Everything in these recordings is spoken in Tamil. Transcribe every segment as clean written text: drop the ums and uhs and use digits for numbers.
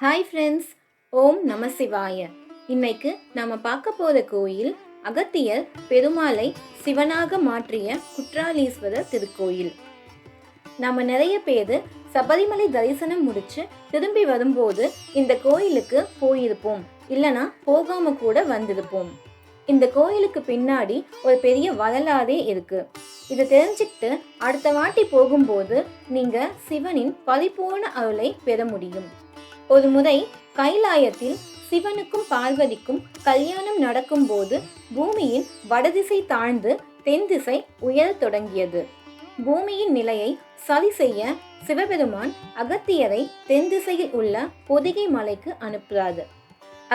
ஹாய் ஃப்ரெண்ட்ஸ், ஓம் நம சிவாய. இன்னைக்கு நாம பார்க்க போற கோயில் அகத்தியர் பெருமாளை சிவனாக மாற்றிய குற்றாலீஸ்வரர் திருக்கோயில். நம்ம நிறைய பேர் சபரிமலை தரிசனம் முடிச்சு திரும்பி வரும்போது இந்த கோயிலுக்கு போயிருப்போம், இல்லனா போகாம கூட வந்திருப்போம். இந்த கோயிலுக்கு பின்னாடி ஒரு பெரிய வரலாறே இருக்கு. இதை தெரிஞ்சுக்கிட்டு அடுத்த வாட்டி போகும்போது நீங்க சிவனின் பரிபூர்ண அருளை பெற முடியும். ஒரு முறை கைலாயத்தில் சிவனுக்கும் பார்வதிக்கும் கல்யாணம் நடக்கும் போது பூமியின் வடதிசை தாழ்ந்து தென் திசை உயரத் தொடங்கியது. பூமியின் நிலையை சரி செய்ய சிவபெருமான் அகத்தியரை தென் திசையில் உள்ள பொதிகை மலைக்கு அனுப்புகிறார்.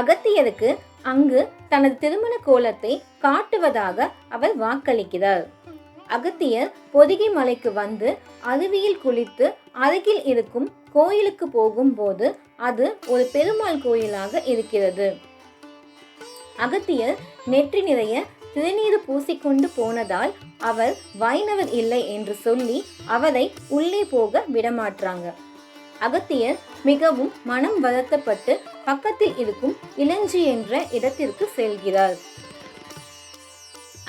அகத்தியருக்கு அங்கு தனது திருமண கோலத்தை காட்டுவதாக அவர் வாக்களிக்கிறார். அகத்தியர் பொதிகை மலைக்கு வந்து அருவியில் குளித்து அருகில் இருக்கும் கோயிலுக்கு போகும்போது அது ஒரு பெருமாள் கோயிலாக இருக்கிறது. அகத்தியர் நெற்றி நிறைய திருநீர் பூசிக்கொண்டு போனதால் அவர் வைணவர் இல்லை என்று சொல்லி அவரை உள்ளே போக விடமாற்றாங்க. அகத்தியர் மிகவும் மனம் வருத்தப்பட்டு பக்கத்தில் இருக்கும் இளஞ்சி என்ற இடத்திற்கு செல்கிறார்.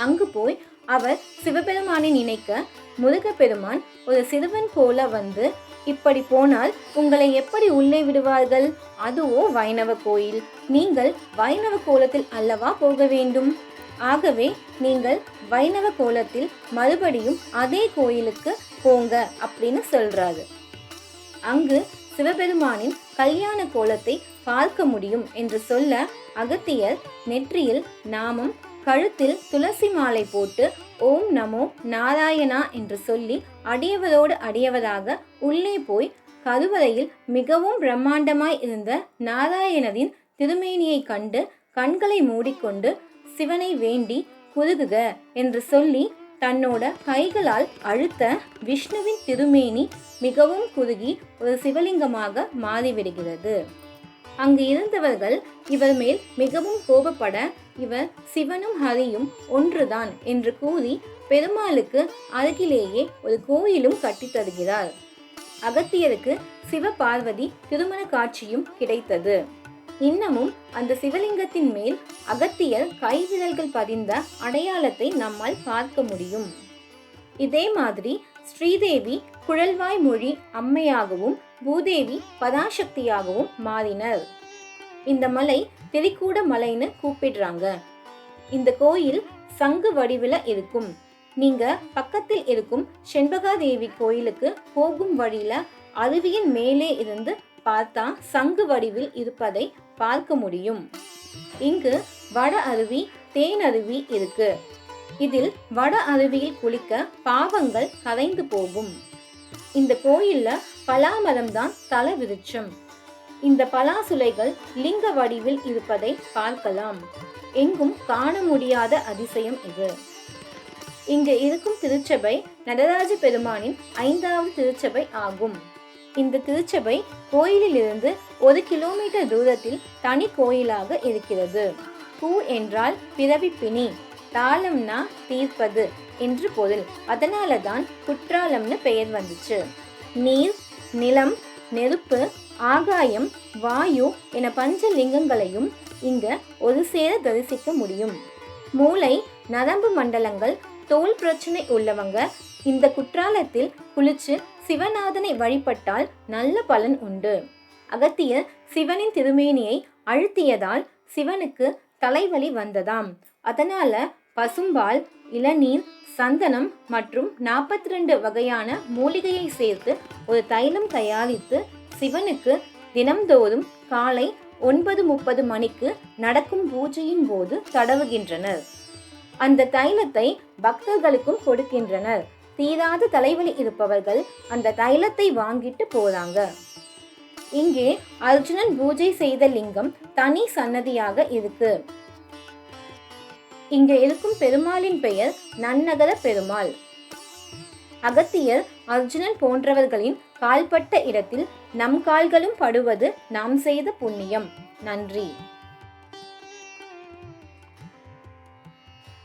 அங்கு போய் அவர் சிவபெருமானை நினைக்க முருகப்பெருமான் ஒரு சிறுவன் போல வந்து, இப்படி போனால் உங்களை எப்படி உள்ளே விடுவார்கள்? அதுவோ வைணவ கோயில், நீங்கள் வைணவ கோலத்தில் அல்லவா போக வேண்டும். ஆகவே நீங்கள் வைணவ கோலத்தில் மறுபடியும் அதே கோயிலுக்கு போங்க அப்படின்னு சொல்றாரு. அங்கு சிவபெருமானின் கல்யாண கோலத்தை பார்க்க முடியும் என்று சொல்ல அகத்தியர் நெற்றியில் நாமம், கழுத்தில் துளசி மாலை போட்டு ஓம் நமோ நாராயணா என்று சொல்லி அடியவரோடு அடியவராக உள்ளே போய் கருவறையில் மிகவும் பிரம்மாண்டமாய் இருந்த நாராயணரின் திருமேனியை கண்டு கண்களை மூடிக்கொண்டு சிவனை வேண்டி குறுகுக என்று சொல்லி தன்னோட கைகளால் அழுத்த விஷ்ணுவின் திருமேனி மிகவும் குறுகி ஒரு சிவலிங்கமாக மாறிவிடுகிறது. அங்கு இருந்தவர்கள் இவர் மேல் மிகவும் கோபப்பட இவர் சிவனும் ஹரியும் ஒன்றுதான் என்று கூறி பெருமாளுக்கு அருகிலேயே ஒரு கோயிலும் கட்டி தருகிறார். அகத்தியருக்கு சிவ பார்வதி திருமண காட்சியும் கிடைத்தது. இன்னமும் அந்த சிவலிங்கத்தின் மேல் அகத்தியர் கைவிரல்கள் பதிந்த அடையாளத்தை நம்மால் பார்க்க முடியும். இதே மாதிரி ஸ்ரீதேவி குழல்வாய் மொழி அம்மையாகவும் பூதேவி பராசக்தியாகவும் மாறினர். இந்த மலை திரிகூட மலைன்னு கூப்பிடுறாங்க. இந்த கோயில் சங்கு வடிவில இருக்கும். நீங்க பக்கத்தில் இருக்கும் செண்பகாதேவி கோயிலுக்கு போகும் வழியில அருவியின் மேலே இருந்து பார்த்தா சங்கு வடிவில் இருப்பதை பார்க்க முடியும். இங்கு வட அருவி, தேன் அருவி இருக்கு. இதில் வட அருவியில் குளிக்க பாவங்கள் கரைந்து போகும். இந்த கோயில்ல பலாமரம் தான் தல விருட்சம். இந்த பலாசுலைகள் லிங்க வடிவில் இருப்பதை பார்க்கலாம். எங்கும் காண முடியாத அதிசயம் இது. இங்கு இருக்கும் திருச்சபை நடராஜ பெருமானின் 5வது திருச்சபை ஆகும். இந்த திருச்சபை கோயிலிலிருந்து 1 கிலோமீட்டர் தூரத்தில் தனி கோயிலாக இருக்கிறது. பூ என்றால் பிறவி பிணி, தாளம்னா தீர்ப்பது என்று பொருள். அதனால தான் குற்றாலம்னு பெயர் வந்துச்சு. நீர், நிலம், நெருப்பு, ஆகாயம், வாயு என பஞ்சலிங்கங்களையும் இங்க ஒரு சேர தரிசிக்க முடியும். மூளை, நரம்பு மண்டலங்கள், தோல் பிரச்சனை உள்ளவங்க இந்த குற்றாலத்தில் குளிச்சு சிவநாதனை வழிபட்டால் நல்ல பலன் உண்டு. அகத்தியர் சிவனின் திருமேனியை அழுத்தியதால் சிவனுக்கு தலைவலி வந்ததாம். அதனால பசும்பால், இளநீர், சந்தனம் மற்றும் 42 வகையான மூலிகையை சேர்த்து ஒரு தைலம் தயாரித்து சிவனுக்கு தினம்தோறும் காலை 9:30 மணிக்கு நடக்கும் பூஜையின் போது தடவுகின்றனர். அந்த தைலத்தை பக்தர்களுக்கும் கொடுக்கின்றனர். தீராத தலைவலி இருப்பவர்கள் அந்த தைலத்தை வாங்கிட்டு போறாங்க. இங்கே அர்ஜுனன் பூஜை செய்த லிங்கம் தனி சன்னதியாக இருக்கு. இங்க இருக்கும் பெருமாளின் பெயர் நன்னகர பெருமாள். அகத்தியர், அர்ஜுனன் போன்றவர்களின் கால்பட்ட இடத்தில் நம் கால்களும் படுவது நாம் செய்த புண்ணியம். நன்றி.